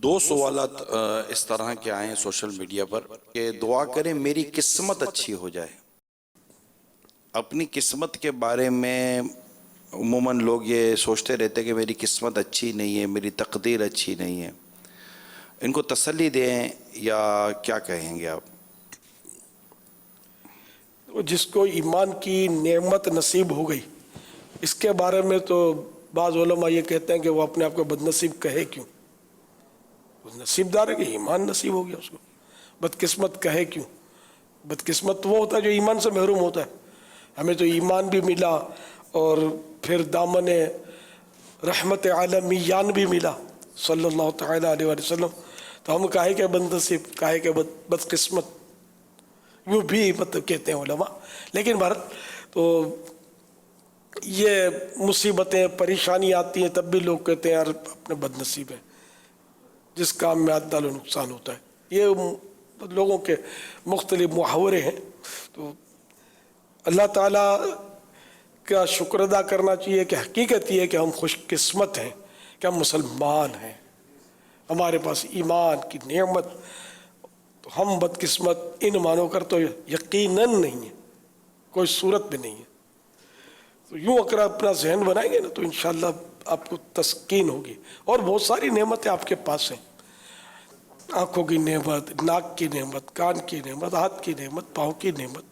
دو سوالات اس طرح کے آئے ہیں سوشل میڈیا پر کہ دعا کریں میری قسمت اچھی ہو جائے۔ اپنی قسمت کے بارے میں عموماً لوگ یہ سوچتے رہتے کہ میری قسمت اچھی نہیں ہے، میری تقدیر اچھی نہیں ہے، ان کو تسلی دیں یا کیا کہیں گے آپ؟ جس کو ایمان کی نعمت نصیب ہو گئی، اس کے بارے میں تو بعض علماء یہ کہتے ہیں کہ وہ اپنے آپ کو بد نصیب کہے کیوں؟ نصیب دار ہے کہ ایمان نصیب ہو گیا، اس کو بدقسمت کہے کیوں؟ بدقسمت وہ ہوتا ہے جو ایمان سے محروم ہوتا ہے۔ ہمیں تو ایمان بھی ملا اور پھر دامن رحمت عالمیان بھی ملا صلی اللہ تعالیٰ علیہ وسلم، تو ہم کہے کہ بد نصیب، کہے کہ بدقسمت، یوں بھی مطلب کہتے ہیں علماء۔ لیکن بہرحال تو یہ مصیبتیں پریشانی آتی ہیں تب بھی لوگ کہتے ہیں یار اپنے بد نصیب ہیں، جس کام میں عدل و نقصان ہوتا ہے۔ یہ لوگوں کے مختلف محاورے ہیں، تو اللہ تعالیٰ کا شکر ادا کرنا چاہیے کہ حقیقت یہ ہے کہ ہم خوش قسمت ہیں کہ ہم مسلمان ہیں، ہمارے پاس ایمان کی نعمت، تو ہم بدقسمت ان مانو کر تو یقیناً نہیں ہے، کوئی صورت بھی نہیں ہے۔ تو یوں اگر اپنا ذہن بنائیں گے نا تو انشاءاللہ آپ کو تسکین ہوگی، اور بہت ساری نعمتیں آپ کے پاس ہیں، آنکھوں کی نعمت، ناک کی نعمت، کان کی نعمت، ہاتھ کی نعمت، پاؤں کی نعمت،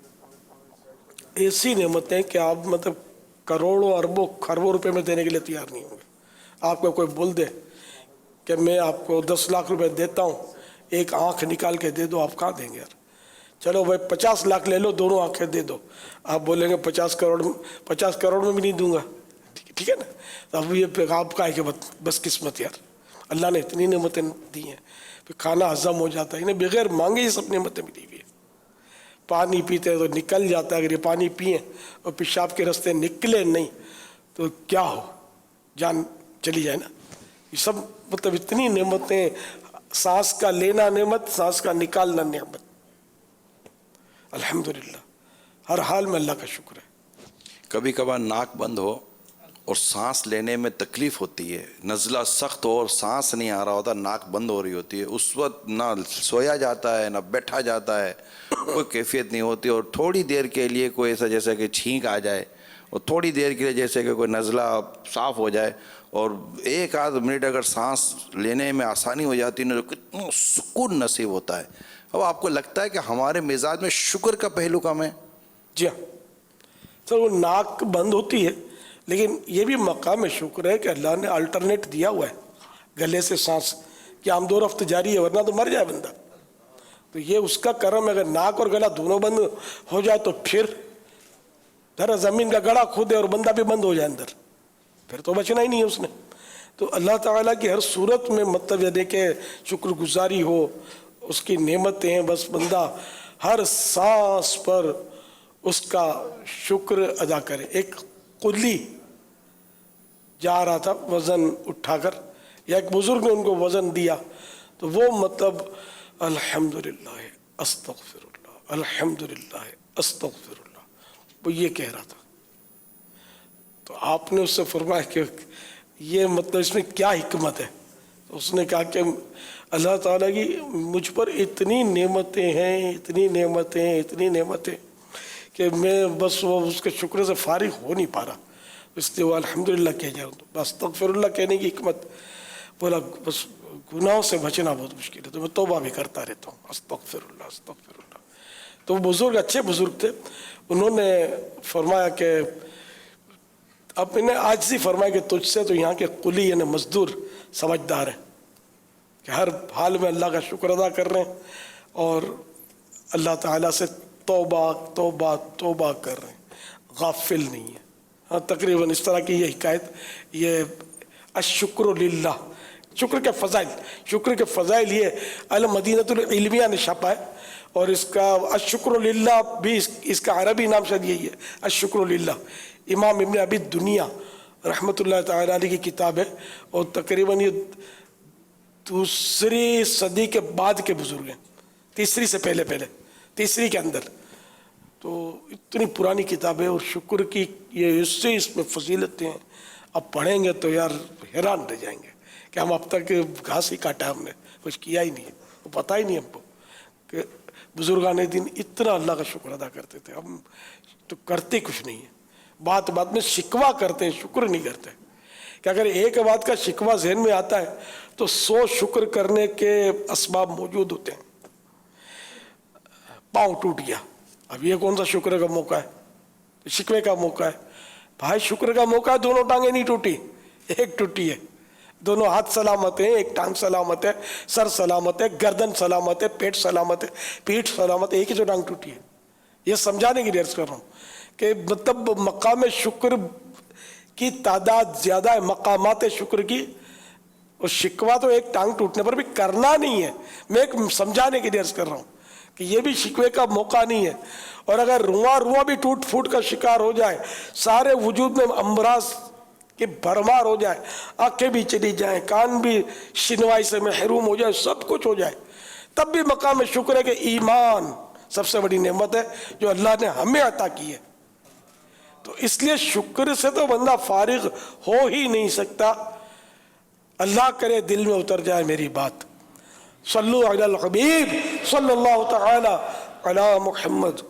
ایسی نعمتیں کہ آپ مطلب کروڑوں اربوں خربوں روپے میں دینے کے لیے تیار نہیں ہوں گے۔ آپ کو کوئی بول دے کہ میں آپ کو 10 لاکھ روپے دیتا ہوں، ایک آنکھ نکال کے دے دو، آپ کہاں دیں گے یار؟ چلو بھائی 50 لاکھ لے لو، دونوں آنکھیں دے دو، آپ بولیں گے 50 کروڑ میں بھی نہیں دوں گا، ٹھیک ہے نا؟ تو اب یہ آپ کا ہے کہ بس قسمت یار، اللہ نے اتنی نعمتیں دی ہیں، پھر کھانا ہضم ہو جاتا ہے، انہیں بغیر مانگے یہ سب نعمتیں ملی ہوئی ہیں۔ پانی پیتے ہیں تو نکل جاتا ہے، اگر یہ پانی پئیں اور پیشاب کے راستے نکلے نہیں تو کیا ہو، جان چلی جائے نا۔ یہ سب مطلب اتنی نعمتیں، سانس کا لینا نعمت، سانس کا نکالنا نعمت، الحمدللہ ہر حال میں اللہ کا شکر ہے۔ کبھی کبھار ناک بند ہو اور سانس لینے میں تکلیف ہوتی ہے، نزلہ سخت ہو اور سانس نہیں آ رہا ہوتا، ناک بند ہو رہی ہوتی ہے، اس وقت نہ سویا جاتا ہے نہ بیٹھا جاتا ہے، کوئی کیفیت نہیں ہوتی، اور تھوڑی دیر کے لیے کوئی ایسا جیسے کہ چھینک آ جائے، اور تھوڑی دیر کے لیے جیسے کہ کوئی نزلہ صاف ہو جائے، اور ایک آدھ منٹ اگر سانس لینے میں آسانی ہو جاتی ہے تو کتنا سکون نصیب ہوتا ہے۔ اب آپ کو لگتا ہے کہ ہمارے مزاج میں شکر کا پہلو کم ہے؟ جی ہاں سر، وہ ناک بند ہوتی ہے، لیکن یہ بھی مقام شکر ہے کہ اللہ نے الٹرنیٹ دیا ہوا ہے گلے سے سانس، کہ عام دو رفت جاری ہے، ورنہ تو مر جائے بندہ۔ تو یہ اس کا کرم ہے، اگر ناک اور گلا دونوں بند ہو جائے تو پھر ذرا زمین کا گڑھا کھودے اور بندہ بھی بند ہو جائے اندر، پھر تو بچنا ہی نہیں ہے اس نے۔ تو اللہ تعالیٰ کی ہر صورت میں مطلب یہ دیکھے شکر گزاری ہو، اس کی نعمتیں ہیں، بس بندہ ہر سانس پر اس کا شکر ادا کرے۔ ایک قلی جا رہا تھا وزن اٹھا کر، یا ایک بزرگ نے ان کو وزن دیا، تو وہ مطلب الحمدللہ استغفر اللہ، الحمدللہ استغفر اللہ، وہ یہ کہہ رہا تھا۔ تو آپ نے اس سے فرمایا کہ یہ مطلب اس میں کیا حکمت ہے؟ تو اس نے کہا کہ اللہ تعالیٰ کی مجھ پر اتنی نعمتیں ہیں، اتنی نعمتیں، اتنی نعمتیں کہ میں بس وہ اس کے شکر سے فارغ ہو نہیں پا رہا، اس لیے وہ الحمدللہ کہہ جاؤں۔ بس استغفر اللہ کہنے کی حکمت، بولا بس گناہوں سے بچنا بہت مشکل ہے تو میں توبہ بھی کرتا رہتا ہوں، استغفر اللہ استغفر اللہ۔ تو وہ بزرگ اچھے بزرگ تھے، انہوں نے فرمایا کہ اب انہیں عاجزی فرمایا کہ تجھ سے تو یہاں کے قلی یعنی مزدور سمجھدار ہیں، کہ ہر حال میں اللہ کا شکر ادا کر رہے ہیں اور اللہ تعالیٰ سے توبہ توبہ توبہ کر رہے ہیں، غافل نہیں ہے۔ ہاں تقریباً اس طرح کی یہ حکایت، یہ الشکر للہ، شکر کے فضائل، شکر کے فضائل یہ المدینۃ العلمیہ نے چھاپا ہے، اور اس کا الشکر للہ بھی اس کا عربی نام شاید یہی ہے، الشکر للہ۔ امام ابن ابی دنیا رحمۃ اللہ تعالیٰ علیہ کی کتاب ہے، اور تقریباً یہ 2 صدی کے بعد کے بزرگ ہیں، 3 سے پہلے تیسری کے اندر، تو اتنی پرانی کتاب ہے، اور شکر کی یہ اس میں فضیلتیں ہیں، اب پڑھیں گے تو یار حیران رہ جائیں گے کہ ہم اب تک گھاس ہی کاٹا ہم نے, کچھ کیا ہی نہیں ہے, وہ پتہ ہی نہیں ہم کو کہ بزرگان دین اتنا اللہ کا شکر ادا کرتے تھے. ہم تو کرتے کچھ نہیں ہے, بات بات میں شکوہ کرتے ہیں, شکر نہیں کرتے. کہ اگر ایک بات کا شکوہ ذہن میں آتا ہے تو 100 شکر کرنے کے اسباب موجود ہوتے ہیں. پاؤں ٹوٹ گیا, اب یہ کون سا شکر کا موقع ہے؟ شکوے کا موقع ہے. بھائی شکر کا موقع ہے, دونوں ٹانگیں نہیں ٹوٹی, ایک ٹوٹی ہے. دونوں ہاتھ سلامت ہیں, ایک ٹانگ سلامت ہے, سر سلامت ہے, گردن سلامت ہے, پیٹ سلامت ہے, پیٹھ سلامت ہے, ایک ہی تو ٹانگ ٹوٹی ہے. یہ سمجھانے کی درس کر رہا ہوں کہ مطلب مقام شکر کی تعداد زیادہ ہے, مقامات شکر کی. اور شکوہ تو ایک ٹانگ ٹوٹنے پر بھی کرنا نہیں ہے. میں ایک سمجھانے کی درس کر رہا ہوں کہ یہ بھی شکوے کا موقع نہیں ہے. اور اگر رواں بھی ٹوٹ پھوٹ کا شکار ہو جائے, سارے وجود میں امراض کہ بھرمار ہو جائے, آنکھیں بھی چلی جائیں, کان بھی شنوائی سے محروم ہو جائے, سب کچھ ہو جائے, تب بھی مقام شکر ہے کہ ایمان سب سے بڑی نعمت ہے جو اللہ نے ہمیں عطا کی ہے. تو اس لیے شکر سے تو بندہ فارغ ہو ہی نہیں سکتا. اللہ کرے دل میں اتر جائے میری بات. صلو علی الحبیب صلی اللہ تعالی علی محمد.